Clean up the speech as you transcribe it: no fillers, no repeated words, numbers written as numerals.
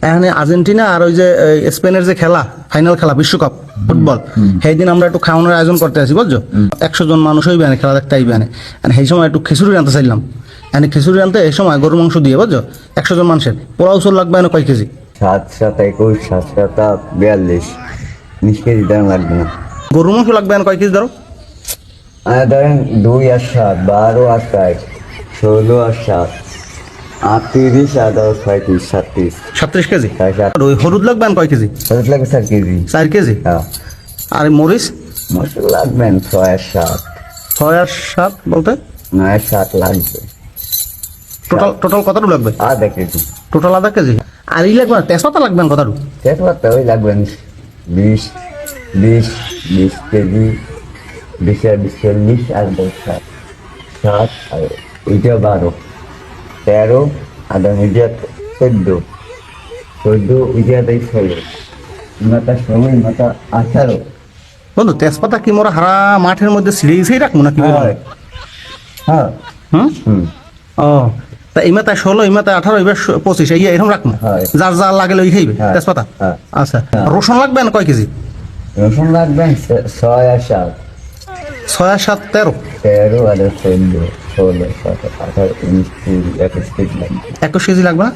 এখানে আর্জেন্টিনা আর ওই যে স্পেনের যে খেলা ফাইনাল খেলা বিশ্বকাপ ফুটবল, সেই দিন আমরা একটু খাওয়ানোর আয়োজন করতে আছি বুঝছো। 100 জন মানুষ হইবে না, খেলা দেখতে আইবে না। সেই সময় একটু খিচুড়ি আনতে চাইলাম। এখানে খিচুড়ি আনতে এই সময় গরুর মাংস দিয়ে বুঝছো, 100 জন মানুষের পোলাও চোর লাগবে না কয় কেজি? 7 7 21 7 7 42 20 কেজি দাম লাগবে না। গরুর মাংস লাগবে না কয় কেজি ধরো? ধরেন 2 আর 7 12 আর 4 16 আর 7 38 আর 37 37 37 কেজি। সাড়ে সাত। আর ওই হলুদ লাগবে না কয় কেজি? কত লাগবে 4 কেজি? 4 কেজি। হ্যাঁ, আর মরিচ মশলা লাগবেন 6 আর 7 6 আর 7 বলতে 9 আর 7 লাগবে। টোটাল কতটুকু লাগবে? আধা কেজি। টোটাল আধা কেজি। আর ই লাগবে না, তেজপাতা লাগবে না কতটুকু? তেজপাতা ওই লাগবেন 20 20 20 কেজি। 20 আর 20 40 আর 10 7 7 আর ওইটা 12 13 আর ওইটা 14 14 ওইটা 16 মাথা 16 মাথা 18। বন্ধু তেজপাতা কি মোরা হারা মাঠের মধ্যে ছিঁড়েই রাখবো না কি বলো? হ্যাঁ। হুম। হুম। ও তা এই মাথায় 16, এই মাথায় 18, এবার 25 এই এরকম রাখবো। হ্যাঁ। যার যা লাগে ওই খাইবে হ্যাঁ। তেজপাতা। হ্যাঁ। আচ্ছা, হ্যাঁ। রসুন লাগবে না কয় কেজি? রসুন লাগবেন 6 আর 7 6 আর 7 13 13 আর 14 16 17 18 19 20 21 কেজি লাগবে। 21 কেজি লাগবে না?